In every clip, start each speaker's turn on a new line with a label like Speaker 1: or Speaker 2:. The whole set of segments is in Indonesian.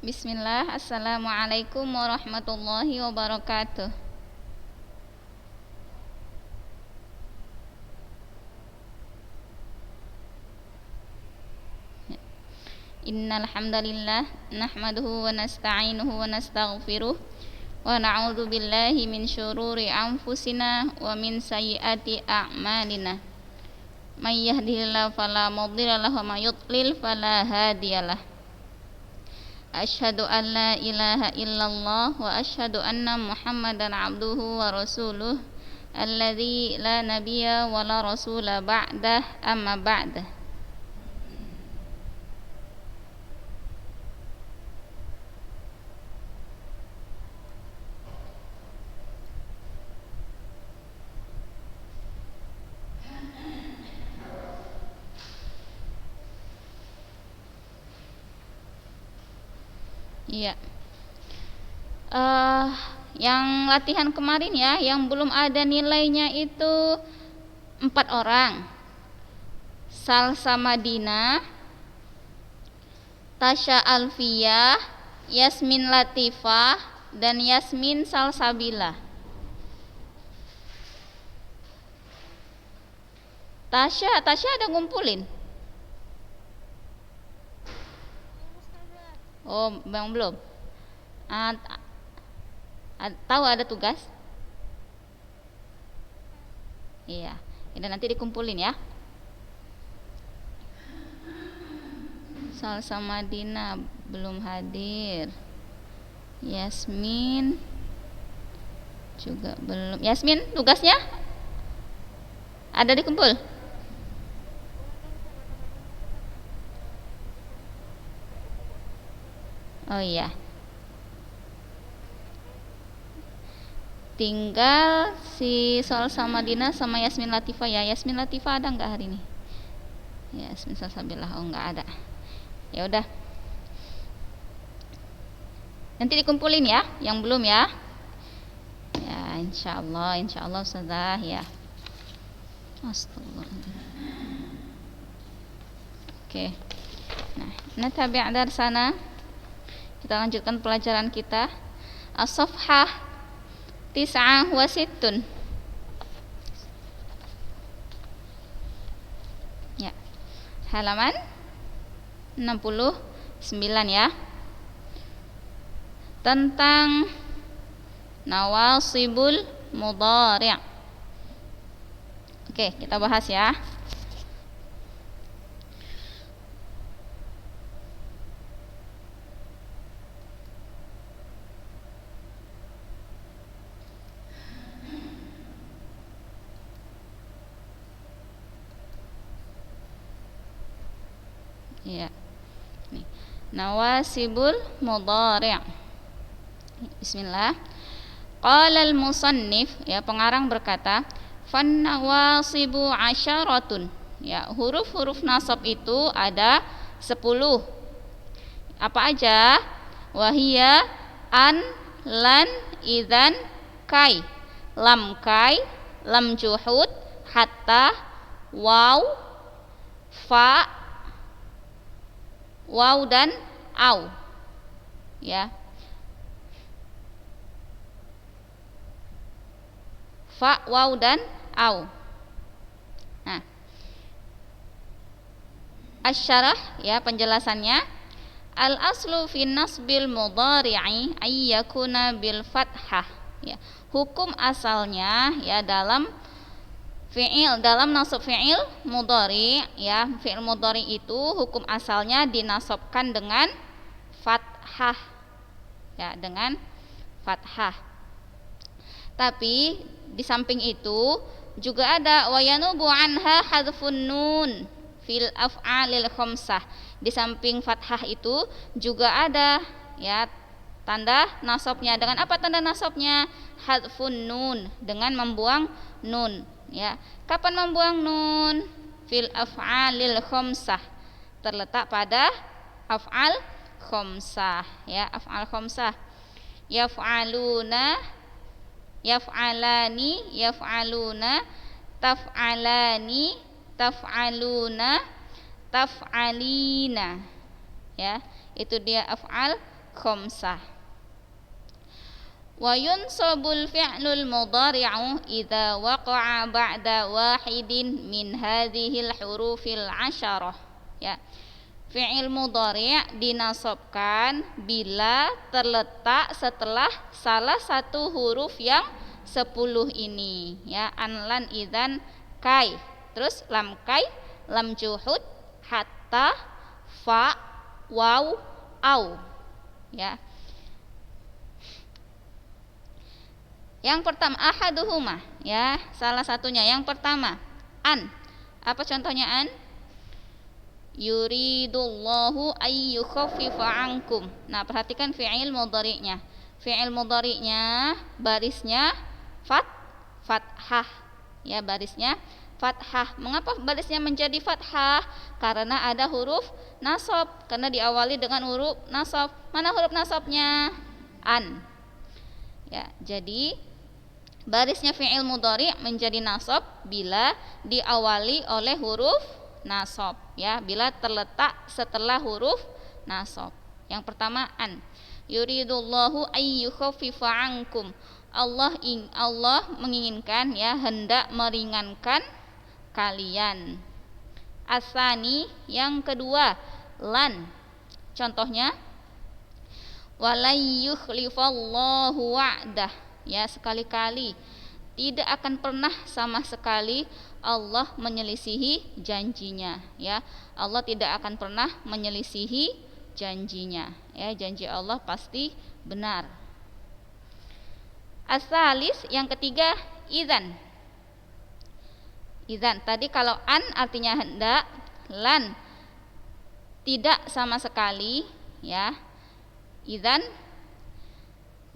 Speaker 1: Bismillah, Assalamualaikum warahmatullahi wabarakatuh. Innal hamdalillah nahmaduhu wa nasta'inuhu wa nastaghfiruh wa na'udzu billahi min syururi anfusina wa min sayyiati a'malina. May yahdihillahu fala mudilla lahu wa may yudlil fala hadiyalah. Asyhadu an la ilaha illallah wa asyhadu anna Muhammadan abduhu wa rasuluh alladzi la nabiyya wa la rasula ba'dah amma ba'dah. Iya. Yang latihan kemarin ya, yang belum ada nilainya itu 4 orang. Salsa Madinah, Tasya Alfiyah, Yasmin Latifah, dan Yasmin Salsabila. Tasya ada ngumpulin? Oh, bang belum. Tahu ada tugas? Iya, ini nanti dikumpulin ya. Salsa Madinah belum hadir. Yasmin juga belum. Yasmin, tugasnya ada dikumpul? Oh iya. Tinggal si Salsa Madinah sama Yasmin Latifah ya. Yasmin Latifah ada nggak hari ini? Yasmin Salsabilah, oh nggak ada. Ya udah. Nanti dikumpulin ya, yang belum ya. Ya, insya Allah Ustazah ya. Astagfirullahaladzim. Oke. Nah, natabi' darsana. Kita lanjutkan pelajaran kita. As-safhah 69. Ya. Halaman 69 ya. Tentang nawasibul mudhari'. Oke, kita bahas ya. Ya. Nih. Nawasibul mudhari'. Bismillah. Qala al-musannif, ya pengarang berkata, fan nawasibu asyaratun. Ya, huruf-huruf nasab itu ada 10. Apa aja? Wahia an, lan, idzan, kai. Lam kai, lam juhud, hatta, waw, fa, waw dan au. Ya. Fa, waw dan au. Nah. Asyarah ya penjelasannya. Al aslu fi nasbil mudhari'i ay yakuna bil fathah. Ya. Hukum asalnya ya dalam nasab fi'il mudhari ya, fi'il mudhari itu hukum asalnya dinasabkan dengan fathah. Ya, dengan fathah. Tapi di samping itu juga ada wa yanubu anha hadfun nun fil af'alil khamsah. Di samping fathah itu juga ada ya tanda nasabnya. Dengan apa tanda nasabnya? Hadfun nun, dengan membuang nun ya. Kapan membuang nun? Fil af'alil khamsah. Terletak pada af'al khamsah ya, af'al khamsah. Yaf'aluna, yaf'alani, yaf'aluna, taf'alani, taf'aluna, taf'alina. Ya, itu dia af'al khamsah. Wa yunsabul fi'lul mudhari'u idza waqa'a ba'da wahidin min hadhil hurufil 'asyarah. Ya. Fi'il mudhari' dinasabkan bila terletak setelah salah satu huruf yang 10 ini, ya, an, lan, idzan, kai. Terus lam kai, lam juhud, hatta, fa, waw, au. Ya. Yang pertama ahaduhuma, ya, salah satunya. Yang pertama an. Apa contohnya an? Yuridullahu ay yukhaffifa ankum. Nah, perhatikan fi'il mudhari'nya. Fi'il mudhari'nya barisnya fathah. Ya, barisnya fathah. Mengapa barisnya menjadi fathah? Karena ada huruf nasab. Karena diawali dengan huruf nasab. Mana huruf nasabnya? An. Ya, jadi barisnya fi'il mudhari' menjadi nasab bila diawali oleh huruf nasab, ya, bila terletak setelah huruf nasab. Yang pertama an. Yuridullahu ay yukhaffifa ankum. Allah menginginkan, ya, hendak meringankan kalian. Asani, yang kedua lan. Contohnya walay yukhlifallahu wa'dah. Ya, sekali-kali tidak akan pernah sama sekali Allah menyelisihi janjinya, ya. Allah tidak akan pernah menyelisihi janjinya, ya. Janji Allah pasti benar. As-salis, yang ketiga idzan. Idzan tadi kalau an artinya hendak, lan tidak sama sekali, ya. Idzan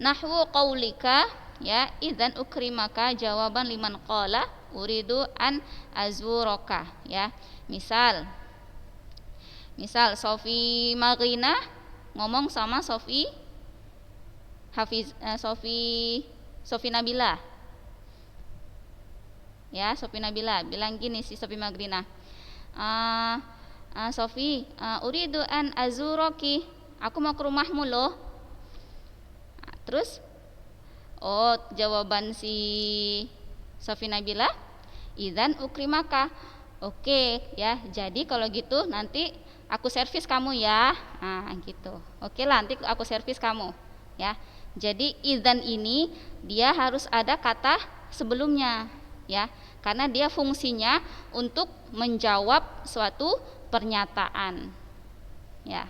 Speaker 1: nahwu qaulika, ya, idzan ukrimaka jawaban liman qala uridu an azuraka, ya. Misal Sofi Magrina ngomong sama Sofi Nabila, ya. Sofi Nabila bilang gini, si Sofi Magrina, Sofi, uridu an azuraki, aku mau ke rumahmu loh. Terus jawaban si Sofi Nabila, idzan ukrimaka. Oke, ya. Jadi kalau gitu nanti aku servis kamu, ya. Nah, gitu. Oke lah, nanti aku servis kamu, ya. Jadi idzan ini dia harus ada kata sebelumnya, ya. Karena dia fungsinya untuk menjawab suatu pernyataan, ya.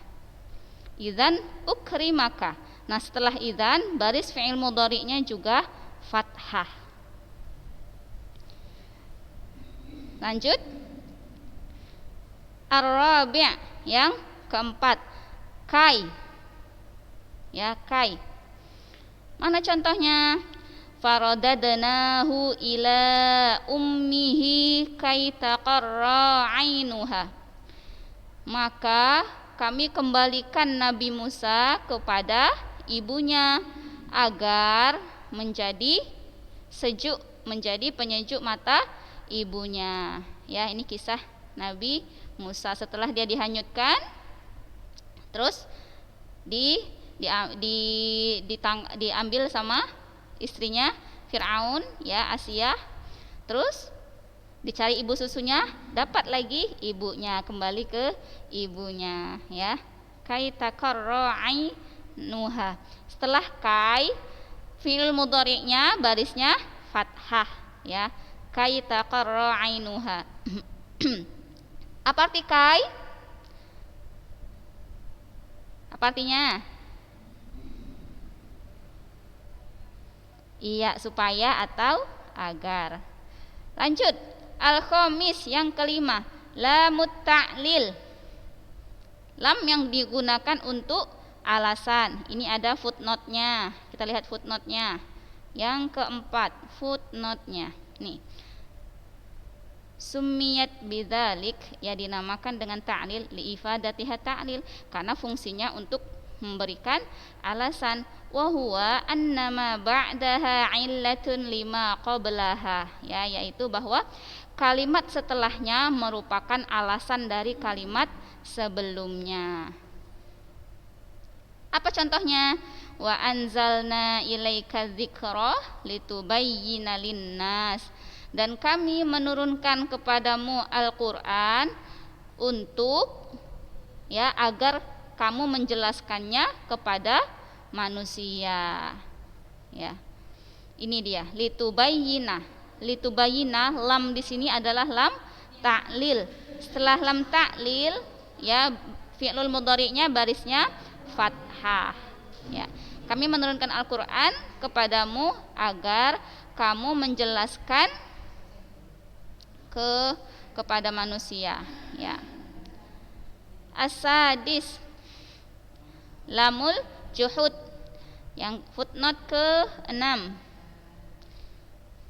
Speaker 1: Idzan ukrimaka. Nah, setelah idzan baris fi'il mudhari'nya juga fathah. Lanjut. Ar-rabi', yang keempat kai. Ya, kai. Mana contohnya? Faradadnahu ila ummihi kai taqarra 'ainuha. Maka kami kembalikan Nabi Musa kepada ibunya agar menjadi sejuk, menjadi penyejuk mata ibunya. Ya, ini kisah Nabi Musa setelah dia dihanyutkan, terus diambil sama istrinya Fir'aun, ya, Asia. Terus dicari ibu susunya, dapat lagi ibunya, kembali ke ibunya, ya. Kai taqarra ainuha. Setelah kai, fi'il mudhari'nya barisnya fathah, ya. Kai taqarra ainuha. Apa arti kai? Apa artinya? Iya, supaya atau agar. Lanjut. Al-khamis, yang kelima, lamut ta'lil. Lam yang digunakan untuk alasan. Ini ada footnote-nya. Kita lihat footnote-nya. Yang keempat, footnote-nya. Nih. Summiyat bidzalik, ya, dinamakan dengan ta'lil liifadatiha ta'lil, karena fungsinya untuk memberikan alasan. Wa huwa annama ba'daha illatun lima qablaha, ya, yaitu bahwa kalimat setelahnya merupakan alasan dari kalimat sebelumnya. Apa contohnya? Wa anzalna ilaika dzikra litubayyina linnas. Dan kami menurunkan kepadamu Al-Qur'an untuk ya agar kamu menjelaskannya kepada manusia. Ya. Ini dia, litubayyina. Litubayyina, lam di sini adalah lam ta'lil. Setelah lam ta'lil, ya fi'lul mudhari'nya barisnya fathah. Ya. Kami menurunkan Al-Qur'an kepadamu agar kamu menjelaskan kepada manusia, ya. As-sadis, lamul juhud, yang footnote ke-6.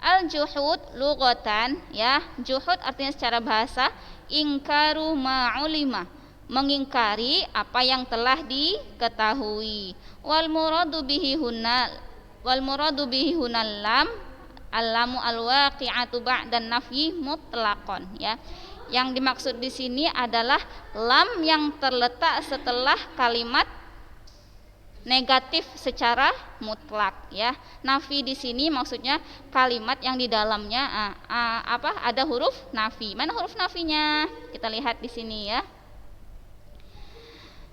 Speaker 1: Al-juhud lughatan, ya, juhud artinya secara bahasa ingkaru ma'ulima, mengingkari apa yang telah diketahui. Wal muradu bihi hunal lam al-lamu al-waqi'atu ba'dan nafyi mutlaqan, ya. Yang dimaksud di sini adalah lam yang terletak setelah kalimat negatif secara mutlak, ya. Nafi di sini maksudnya kalimat yang di dalamnya ada huruf nafi. Mana huruf nafinya? Kita lihat di sini, ya.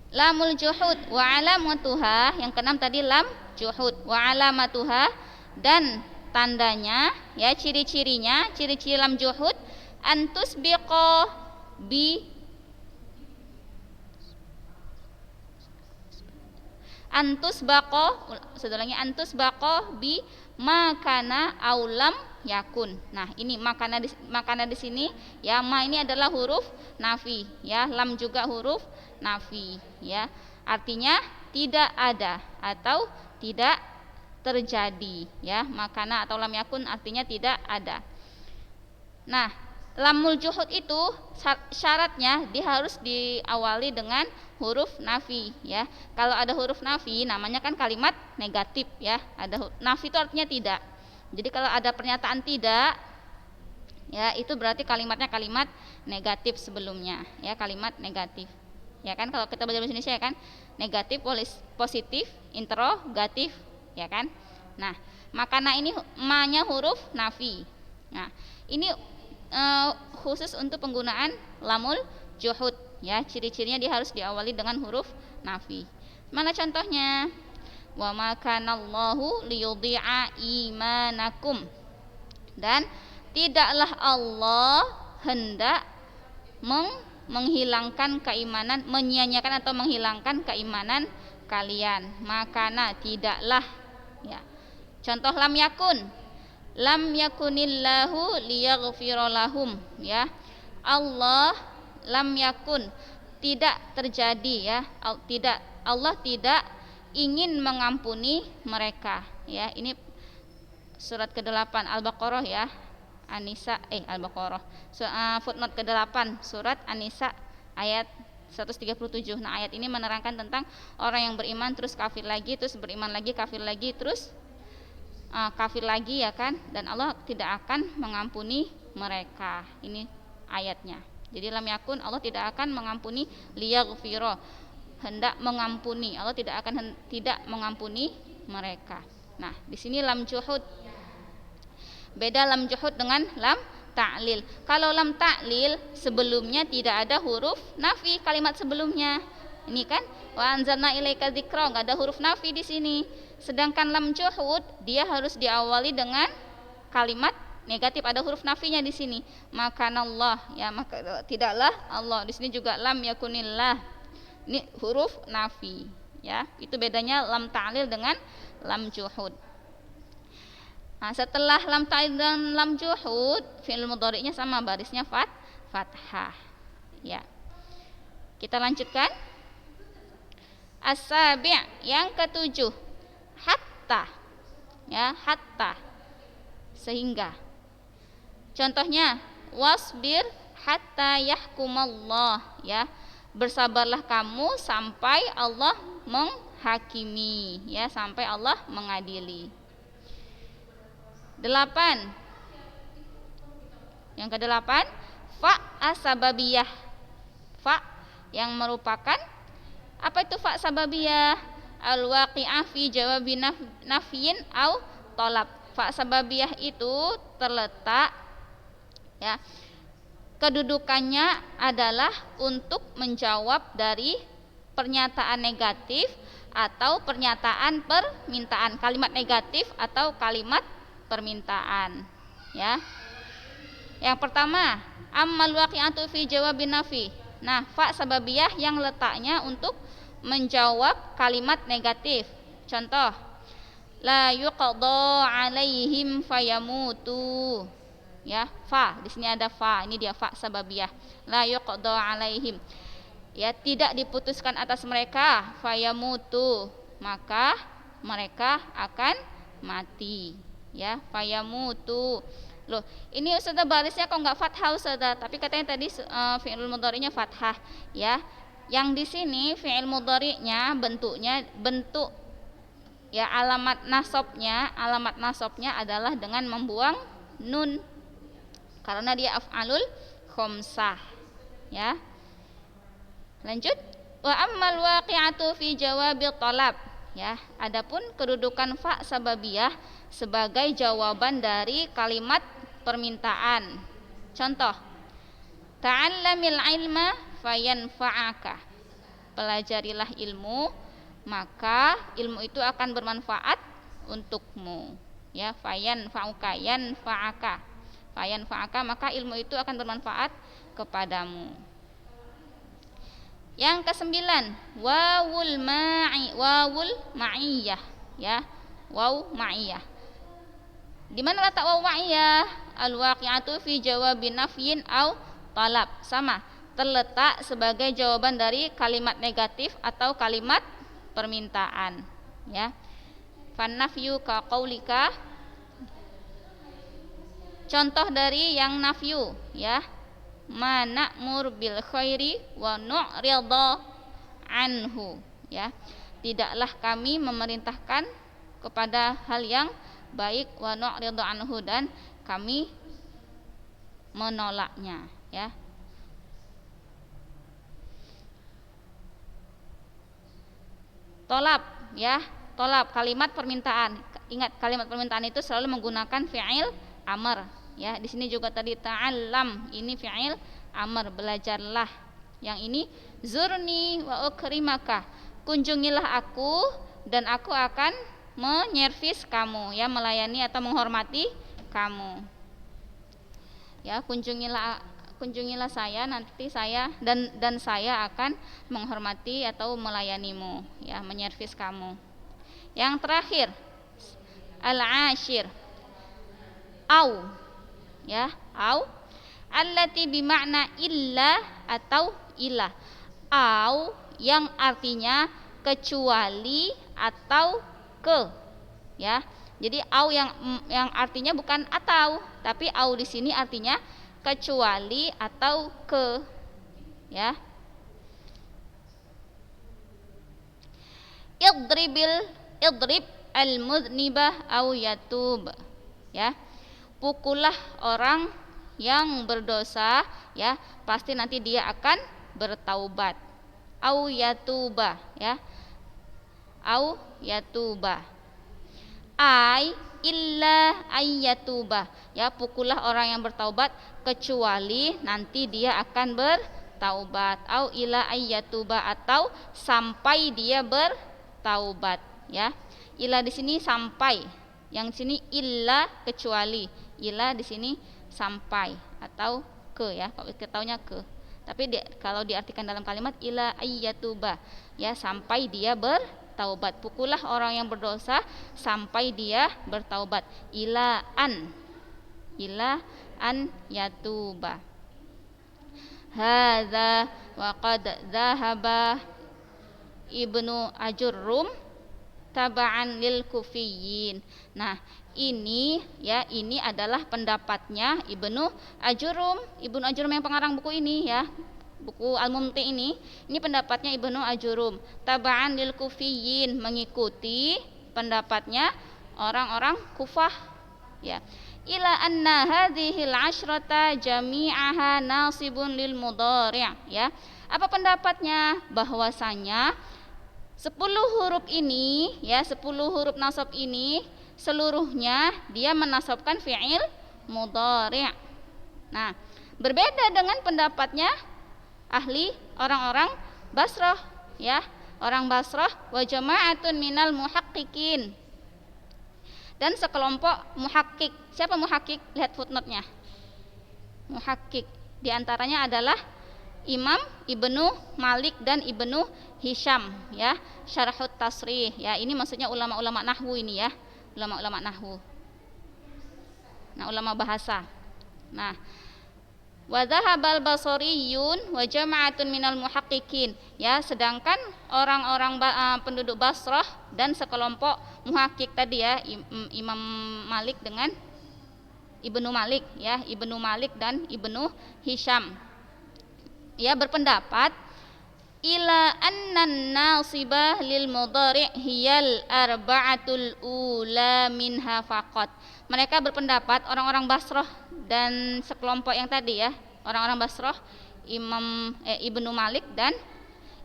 Speaker 1: Lamul juhud wa alamatuha, yang keenam tadi lam juhud wa alamatuha, dan tandanya, ya, ciri-cirinya, ciri-ciri lam juhud antus biqo bi antus baqo, sedulangnya antus baqo bi makana aulam yakun. Nah, ini makana di sini, ya, ma ini adalah huruf nafi, ya, lam juga huruf nafi, ya. Artinya tidak ada atau tidak terjadi, ya. Makana atau lam yakun artinya tidak ada. Nah, lamul juhud itu syaratnya dia harus diawali dengan huruf nafi, ya. Kalau ada huruf nafi namanya kan kalimat negatif, ya. Ada nafi itu artinya tidak. Jadi kalau ada pernyataan tidak, ya, itu berarti kalimatnya kalimat negatif sebelumnya, ya, kalimat negatif. Ya kan, kalau kita belajar bahasa Indonesia, ya kan, negatif, positif, interrogatif, ya kan. Nah, makana ini ma-nya huruf nafi. Nah, ini khusus untuk penggunaan lamul juhud, ya. Ciri-cirinya dia harus diawali dengan huruf nafi. Mana contohnya? Wa ma kanallahu liyudhi'a imanakum, dan tidaklah Allah hendak menghilangkan keimanan, menyia-nyiakan atau menghilangkan keimanan kalian. Makana tidaklah, ya. Contoh lam yakun, lam yakunillahu liyaghfira lahum, ya. Allah lam yakun, tidak terjadi, ya. Allah tidak ingin mengampuni mereka, ya. Ini surat ke-8 Al-Baqarah, ya. Al-Baqarah, footnote ke-8 surat An-Nisa ayat 137. Nah, ayat ini menerangkan tentang orang yang beriman terus kafir lagi, terus beriman lagi, kafir lagi, terus kafir lagi, ya kan, dan Allah tidak akan mengampuni mereka. Ini ayatnya. Jadi lam yakun, Allah tidak akan mengampuni, liyaghfira, hendak mengampuni, Allah tidak mengampuni mereka. Nah, di sini lam juhud. Beda lam juhud dengan lam ta'lil. Kalau lam ta'lil sebelumnya tidak ada huruf nafi, kalimat sebelumnya. Ini kan wa anzalna ilaika dzikra, enggak ada huruf nafi di sini. Sedangkan lam juhud dia harus diawali dengan kalimat negatif, ada huruf nafinya di sini. Makanallah, ya, maka tidaklah Allah. Di sini juga lam yakunillah. Ini huruf nafi, ya. Itu bedanya lam ta'lil dengan lam juhud. Nah, setelah lam ta'lil dan lam juhud, fi'il mudhari'nya sama, barisnya fathah, ya. Kita lanjutkan. As-sabi', yang ke-7, hatta, ya, hatta, sehingga. Contohnya wasbir hatta yahkumallah, ya. Bersabarlah kamu sampai Allah menghakimi, ya, sampai Allah mengadili. 8. Yang ke-8, fa asbabiyah. Fa yang merupakan, apa itu fa sababiyah? al-waqi'ah fi jawabi nafyin au tolab. Fa sababiyah itu terletak, ya, kedudukannya adalah untuk menjawab dari pernyataan negatif atau pernyataan permintaan, kalimat negatif atau kalimat permintaan, ya. Yang pertama, ammal waqi'atu fi jawabin nafi. Nah, fa sababiyah yang letaknya untuk menjawab kalimat negatif. Contoh, la yuqadha alaihim fayamutu. Ya, fa. Di sini ada fa. Ini dia fa sababiyah. La yuqadha alaihim. Ya, tidak diputuskan atas mereka fayamutu, maka mereka akan mati. Ya, fayamutu. Loh, ini Ustazah barisnya kok enggak fathah Ustazah, tapi katanya tadi fi'il mudhari'nya fathah, ya. Yang di sini fi'il mudhari'nya bentuk ya alamat nasabnya adalah dengan membuang nun karena dia af'alul khamsah, ya. Lanjut, wa ammal waqi'atu fi jawabil talab, ya. Adapun kedudukan fa sababiyah sebagai jawaban dari kalimat permintaan. Contoh, ta'allamil ilma fayanfa'aka. Pelajarilah ilmu, maka ilmu itu akan bermanfaat untukmu. Ya, fayanfa'uka, yanfa'aka. Fayanfa'aka, maka ilmu itu akan bermanfaat kepadamu. Yang kesembilan, wawul ma'iyah, ya. Waw ma'iyah. Di mana letak waw ma'iyah? Al-waqi'atu fi jawabi nafyin au talab. Sama, terletak sebagai jawaban dari kalimat negatif atau kalimat permintaan, ya. Fan nafyu ka qaulika. Contoh dari yang nafyu, ya. Ma na'mur bil khairi wa nu'ridha anhu, ya. Tidaklah kami memerintahkan kepada hal yang baik wa nu'ridha anhu, dan kami menolaknya, ya. Tolab, ya. Tolab, kalimat permintaan. Ingat, kalimat permintaan itu selalu menggunakan fi'il amr, ya. Di sini juga tadi ta'allam, ini fi'il amr, belajarlah. Yang ini zurni wa ukrimaka, kunjungilah aku dan aku akan menyervis kamu, ya, melayani atau menghormati kamu. Ya, kunjungilah saya, nanti saya dan saya akan menghormati atau melayanimu, ya, menyervis kamu. Yang terakhir, al-ashir, au, ya, au allati bimakna illa atau ilah. Au yang artinya kecuali atau ke, ya. Jadi au yang artinya bukan atau, tapi au di sini artinya kecuali atau ke, ya. Idrib al-mudnibah au yatub, ya. Pukullah orang yang berdosa, ya, pasti nanti dia akan bertaubat. Au yatuba, ya. Au yatuba. Ai illa ayyatuba, ya, pukullah orang yang bertaubat kecuali nanti dia akan bertaubat. Au illa ayyatuba, atau sampai dia bertaubat, ya. Illa di sini sampai, yang sini illa kecuali, illa di sini sampai atau ke, ya. Kalau kita taunya ke, tapi kalau diartikan dalam kalimat illa ayyatuba, ya, sampai dia bertaubat. Pukullah orang yang berdosa sampai dia bertaubat. Ila an yatuba. Hadza wa qad dhahaba Ibnu Ajurrum taba'an lil Kufiyyin. Nah, ini, ya, ini adalah pendapatnya Ibnu Ajurrum yang pengarang buku ini, ya. Buku Al-Mumti ini pendapatnya Ibnu Ajurrum, taba'an lil Kufiyyin, mengikuti pendapatnya orang-orang Kufah, ya. Ila anna hadhil asyrata jami'aha nasibun lil mudhari', ya. Apa pendapatnya? Bahwasanya 10 huruf ini ya, 10 huruf nasab ini seluruhnya dia menasabkan fi'il mudhari'. Nah, berbeda dengan pendapatnya ahli orang-orang Basrah ya. Orang Basrah wa jama'atun minal muhaqqiqin. Dan sekelompok muhakkik. Siapa muhakkik? Lihat footnote-nya. Muhakkik di antaranya adalah Imam Ibnu Malik dan Ibnu Hisham ya, Syarhut Tasrih ya. Ini maksudnya ulama-ulama nahwu ini ya, ulama-ulama nahwu. Nah, ulama bahasa. Nah, wa dhahabal basariyun wa jama'atun minal muhaqqiqin ya, sedangkan orang-orang penduduk Basrah dan sekelompok muhakkik tadi ya, Imam Malik dengan Ibnu Malik ya, Ibnu Malik dan Ibnu Hisham ya, berpendapat ila annan nasibah lil mudhari' hiyal arba'atul ula minha faqat. Mereka berpendapat, orang-orang Basrah dan sekelompok yang tadi ya, orang-orang Basrah, Ibnu Malik dan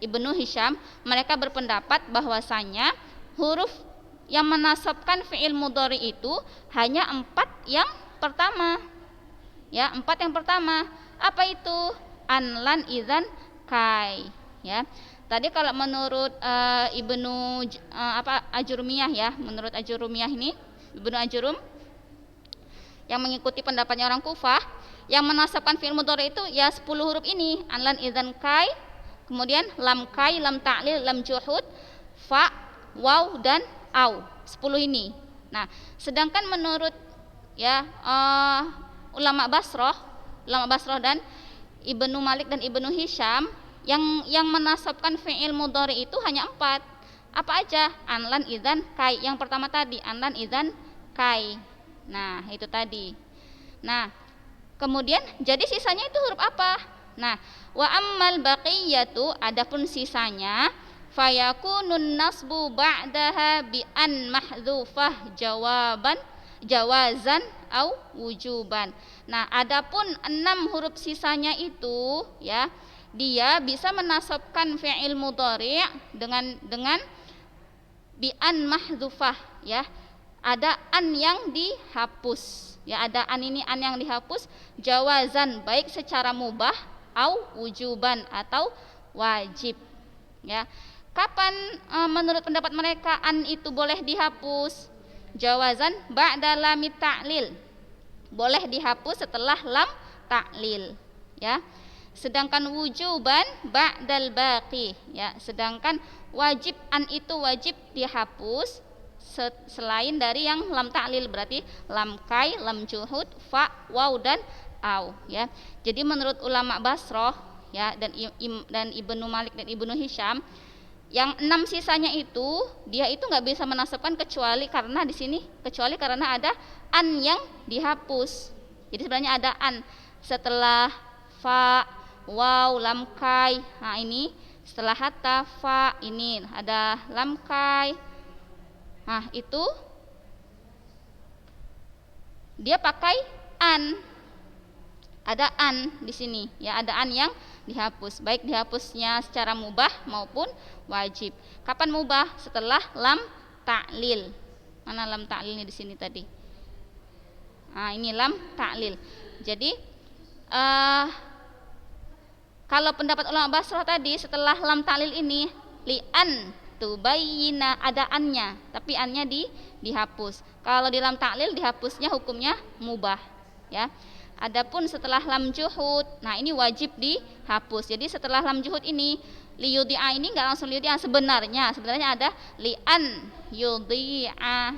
Speaker 1: Ibnu Hisham, mereka berpendapat bahwasanya huruf yang menasabkan fi'il mudhari itu hanya 4 yang pertama ya, 4 yang pertama. Apa itu? An, lan, idzan, kai ya. Tadi kalau menurut Ibnu Ajurumiyah ya, menurut Ajurumiyah ini, Ibnu Ajurum yang mengikuti pendapatnya orang Kufah, yang menasabkan fi'il mudhari itu ya 10 huruf ini, an, lan, idzan, kai, kemudian lam kai, lam ta'lil, lam juhud, fa, waw dan au, 10 ini. Nah, sedangkan menurut ya ulama Basrah dan Ibnu Malik dan Ibnu Hisham, yang menasabkan fi'il mudhari itu hanya 4. Apa aja? An, lan, idzan, kai. Yang pertama tadi an, lan, idzan, kai. Nah, itu tadi. Nah, kemudian jadi sisanya itu huruf apa? Nah, wa ammal baqiyatu, adapun sisanya fayakunun nasbu ba'daha bi an mahdzufah jawazan au wujuban. Nah, adapun 6 huruf sisanya itu ya, dia bisa menasabkan fi'il mudhari' dengan bi an mahdzufah ya. Ada an yang dihapus ya, ada an ini, an yang dihapus, jawazan baik secara mubah au wujuban atau wajib ya. Kapan menurut pendapat mereka an itu boleh dihapus? Jawazan ba'da lamit ta'lil, boleh dihapus setelah lam ta'lil ya. Sedangkan wujuban ba'dal baqi ya, sedangkan wajib, an itu wajib dihapus selain dari yang lam ta'lil, berarti lam kai, lam juhud, fa, waw dan au ya. Jadi menurut ulama Basrah ya dan Ibnu Malik dan Ibnu Hisham, yang 6 sisanya itu dia itu nggak bisa menasabkan kecuali karena di sini, kecuali karena ada an yang dihapus. Jadi sebenarnya ada an setelah fa, waw, lam kai. Nah, ini setelah hatta, fa, ini ada lam kai. Nah, itu dia pakai an. Ada an di sini ya, ada an yang dihapus, baik dihapusnya secara mubah maupun wajib. Kapan mubah? Setelah lam ta'lil. Mana lam ta'lilnya di sini tadi? Nah, ini lam ta'lil. Jadi kalau pendapat ulama Basrah tadi, setelah lam ta'lil ini li'an tubayyina, ada annya, tapi annya dihapus. Kalau di lam ta'lil dihapusnya hukumnya mubah ya. Adapun setelah lam juhud, nah ini wajib dihapus. Jadi setelah lam juhud ini, liyudhi'a ini enggak langsung liyudhi'a, sebenarnya ada li'an yudhi'a.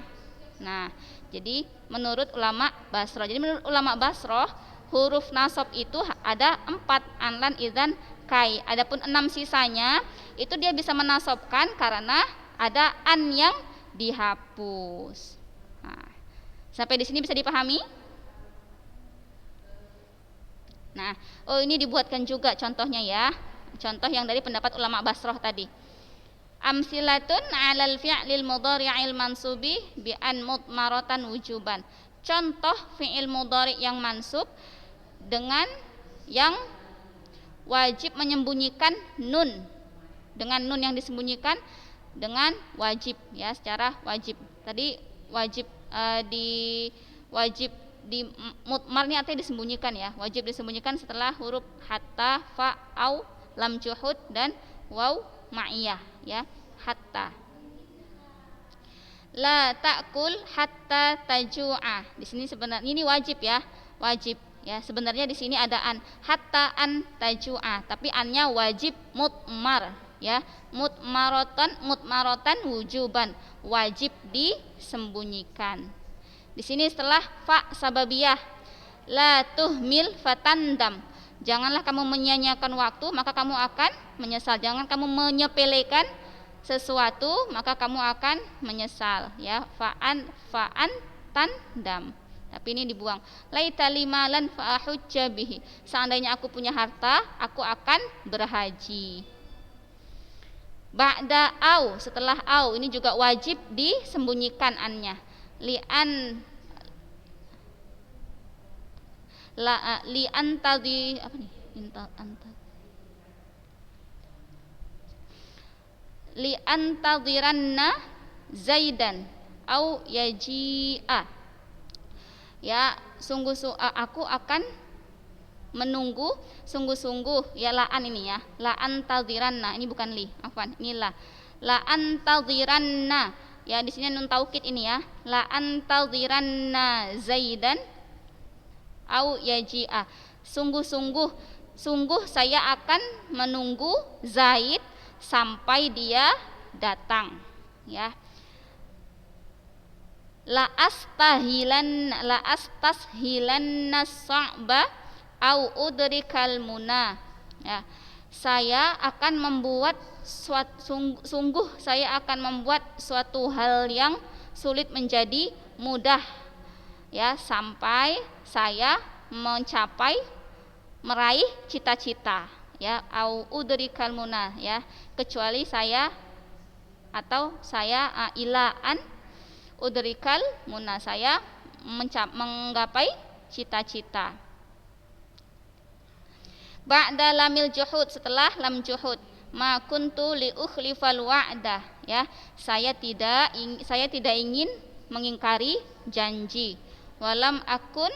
Speaker 1: Nah, jadi menurut ulama Basrah. Jadi menurut ulama Basrah, huruf nasab itu ada 4, an, lan, idzan, kai. Adapun 6 sisanya itu dia bisa menasabkan karena ada an yang dihapus. Nah, sampai di sini bisa dipahami? Nah, ini dibuatkan juga contohnya ya. Contoh yang dari pendapat ulama Basrah tadi. Amsilatun 'alal fi'lil mudhari'il mansubi bi an mudmaratan wujuban. Contoh fi'il mudhari' yang mansub dengan yang wajib menyembunyikan nun, dengan nun yang disembunyikan dengan wajib ya, secara wajib. Tadi wajib wajib di mutmar ini artinya disembunyikan ya, wajib disembunyikan setelah huruf hatta, fa, au, lam juhud dan waw ma'iyah ya, hatta. La ta'kul hatta taju'a. Di sini sebenarnya ini wajib ya, wajib ya. Sebenarnya di sini ada an, hatta an taju'a, tapi annya wajib mutmar ya, mutmarotan wujuban, wajib disembunyikan. Di sini setelah fa sababiyah, la tuhmil fatandam. Janganlah kamu menyia-nyiakan waktu, maka kamu akan menyesal. Jangan kamu menyepelekan sesuatu, maka kamu akan menyesal ya. Fa'an tandam. Tapi ini dibuang. Laitali malan fa ahujja bihi. Seandainya aku punya harta, aku akan berhaji. Ba'da au, setelah au, ini juga wajib disembunyikan annya. Li'an tadi apa nih? Li'an tadiranna Zaidan au yaji'a. Ya, aku akan menunggu sungguh-sungguh ya, la'an ini ya, la'an tadiranna, ini bukan li, afwan, ini la'an tadiranna. Ya, di sini nun taukid ini ya. La antadhiranna Zaidan au yaji'a. Sungguh saya akan menunggu Zaid sampai dia datang ya. La astashilanna sa'ba au udrikal muna ya. Saya akan membuat sungguh saya akan membuat suatu hal yang sulit menjadi mudah ya, sampai saya meraih cita-cita ya, au udrikal muna ya, kecuali saya ilaan udrikal muna, saya menggapai cita-cita. Ba'da lamil juhud, setelah lam juhud, ma kuntu li ukhlifal wa'dah ya, saya tidak ingin mengingkari janji. Walam akun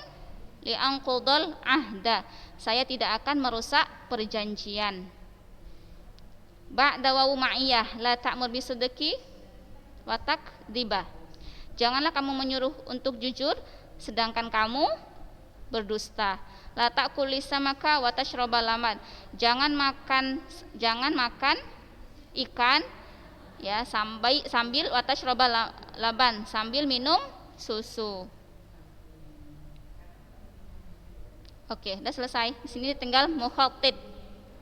Speaker 1: li anqudul ahda, saya tidak akan merusak perjanjian. Ba'da wawu ma'iyah, la ta'mur bisidqi wa takdzibah. Janganlah kamu menyuruh untuk jujur sedangkan kamu berdusta. La ta'kul lisamaka wa tashrabal laban. Jangan makan ikan ya, sambil wa tashrabal laban, sambil minum susu. Oke, udah selesai. Di sini tinggal mukhatib.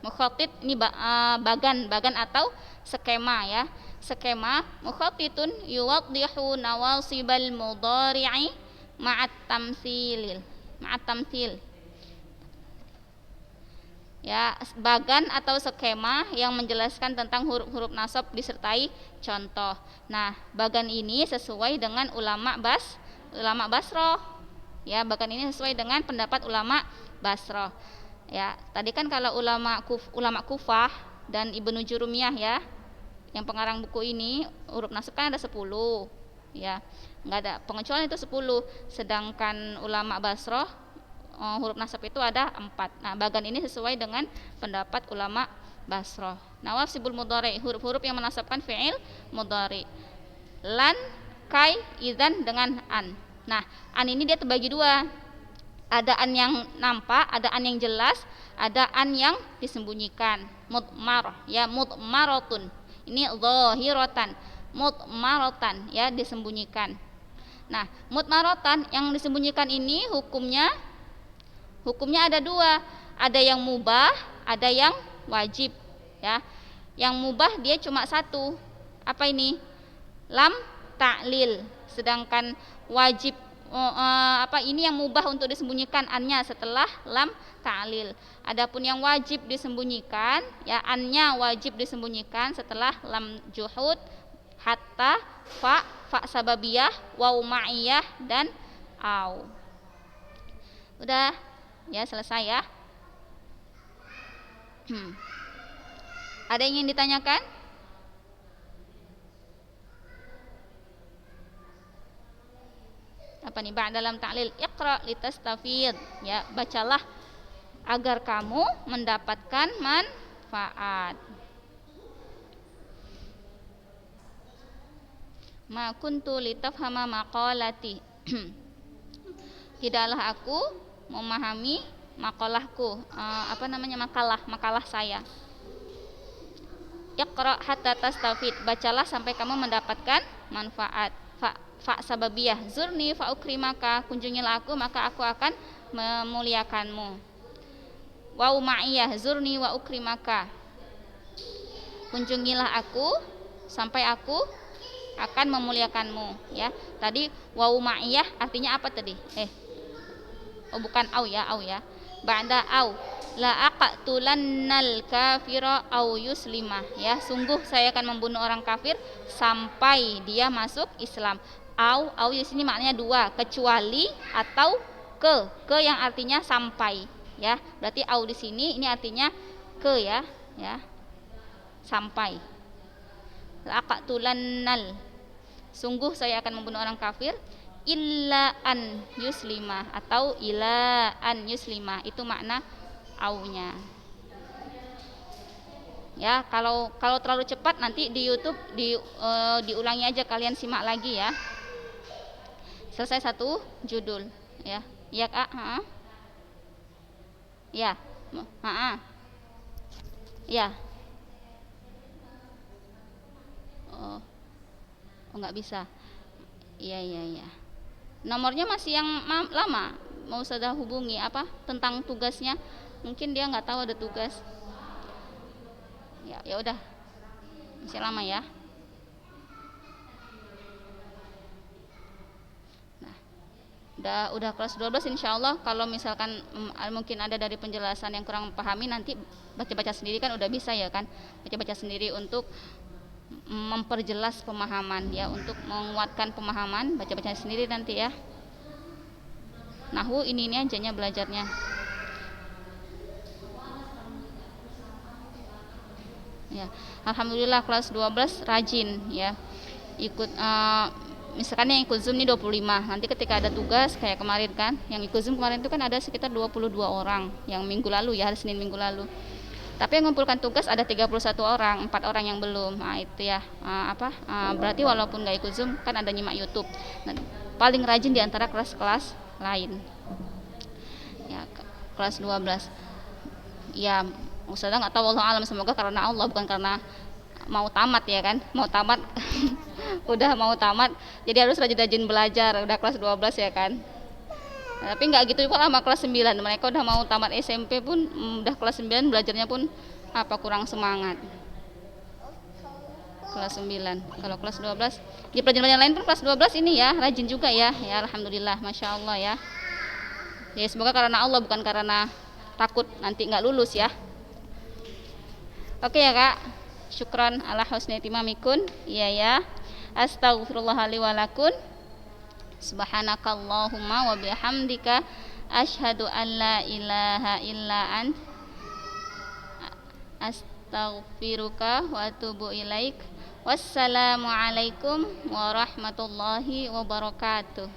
Speaker 1: Mukhatib ini bagan atau skema ya. Skema mukhatitun yuwaddihu nawasibal mudhari'i ma'at tamtsil ya, bagan atau skema yang menjelaskan tentang huruf-huruf nasab disertai contoh. Nah, bagan ini sesuai dengan ulama Basroh ya, bagan ini sesuai dengan pendapat ulama Basroh ya. Tadi kan kalau ulama Kufah dan Ibnu Jurumiyah ya, yang pengarang buku ini, huruf nasab kan ada 10 ya, nggak ada pengecualian itu 10. Sedangkan ulama Basroh huruf nasab itu ada 4. Nah, bagan ini sesuai dengan pendapat ulama Basroh. Nawasibul mudhari, huruf-huruf yang menasabkan fi'il mudhari. Lan, kai, idzan dengan an. Nah, an ini dia terbagi dua. Ada an yang nampak, ada an yang jelas, ada an yang disembunyikan. Mudmar ya, mudmaratun. Ini dhahiratan, mudmaratan ya, disembunyikan. Nah, mudmaratan yang disembunyikan ini hukumnya ada dua, ada yang mubah, ada yang wajib ya. Yang mubah dia cuma satu, apa ini? Lam ta'lil. Sedangkan wajib ini yang mubah untuk disembunyikan annya setelah lam ta'lil. Adapun yang wajib disembunyikan ya, annya wajib disembunyikan setelah lam juhud, hatta, fa sababiyah, waw ma'iyah dan au. Udah ya, selesai ya. Ada yang ingin ditanyakan? apa nih? Ba'da lam ta'lil, iqra litastafid. Ya, bacalah agar kamu mendapatkan manfaat. Ma kuntu litafhama maqalati. Tidaklah aku memahami makalahku, makalah saya. Iqra hatta tastafid, bacalah sampai kamu mendapatkan manfaat. Fa sababiyah, zurni fa ukrimaka, kunjungilah aku maka aku akan memuliakanmu. Wa ma'iyah, zurni wa ukrimaka, kunjungilah aku sampai aku akan memuliakanmu. Ya, tadi wa ma'iyah artinya apa tadi? Bukan au ya. Ba'da au, la aqtulannal kafira au yuslimah. Ya, sungguh saya akan membunuh orang kafir sampai dia masuk Islam. Au di sini maknanya dua, kecuali atau ke yang artinya sampai. Ya, berarti au di sini ini artinya ke ya, sampai. La aqtulannal, sungguh saya akan membunuh orang kafir illa an yuslima atau ila an yuslima, itu makna aunya. Ya, kalau terlalu cepat nanti di YouTube diulangi aja, kalian simak lagi ya. Selesai satu judul ya. Iya Kak? Ya. Ya. Oh, nggak bisa. Iya. Nomornya masih yang lama. Mau sudah hubungi apa tentang tugasnya? Mungkin dia nggak tahu ada tugas. Ya udah. Masih lama ya. Nah, udah kelas 12 insyaallah. Kalau misalkan mungkin ada dari penjelasan yang kurang pahami, nanti baca-baca sendiri kan udah bisa ya kan. Baca-baca sendiri untuk memperjelas pemahaman ya, untuk menguatkan pemahaman, baca-baca sendiri nanti ya. Nahwu ini ajanya belajarnya. Ya, alhamdulillah kelas 12 rajin ya. Ikut misalkan yang ikut Zoom ini 25. Nanti ketika ada tugas kayak kemarin kan, yang ikut Zoom kemarin itu kan ada sekitar 22 orang yang minggu lalu ya, hari Senin minggu lalu. Tapi yang mengumpulkan tugas ada 31 orang, 4 orang yang belum. Nah, itu ya. Berarti walaupun nggak ikut Zoom kan ada nyimak YouTube. Nah, paling rajin di antara kelas-kelas lain. Ya, kelas 12. Ya, Ustazah nggak tahu, Allah alam, semoga karena Allah bukan karena mau tamat ya kan. Mau tamat udah mau tamat. Jadi harus rajin-rajin belajar, udah kelas 12 ya kan. Nah, tapi nggak gitu juga sama kelas 9. Mereka udah mau tamat SMP pun udah kelas 9, belajarnya pun kurang semangat. Kelas 9. Kalau kelas 12 di pelajaran lain pun kelas 12 ini ya rajin juga ya. Ya alhamdulillah, masya Allah ya. Ya semoga karena Allah bukan karena takut nanti nggak lulus ya. Oke ya Kak. Syukran ala husni timamikun. Iya ya. Astaghfirullah li wa lakum. Subhanakallahumma wa bihamdika asyhadu an la ilaha illa ant astaghfiruka wa atubu ilaik. Wassalamualaikum warahmatullahi wabarakatuh.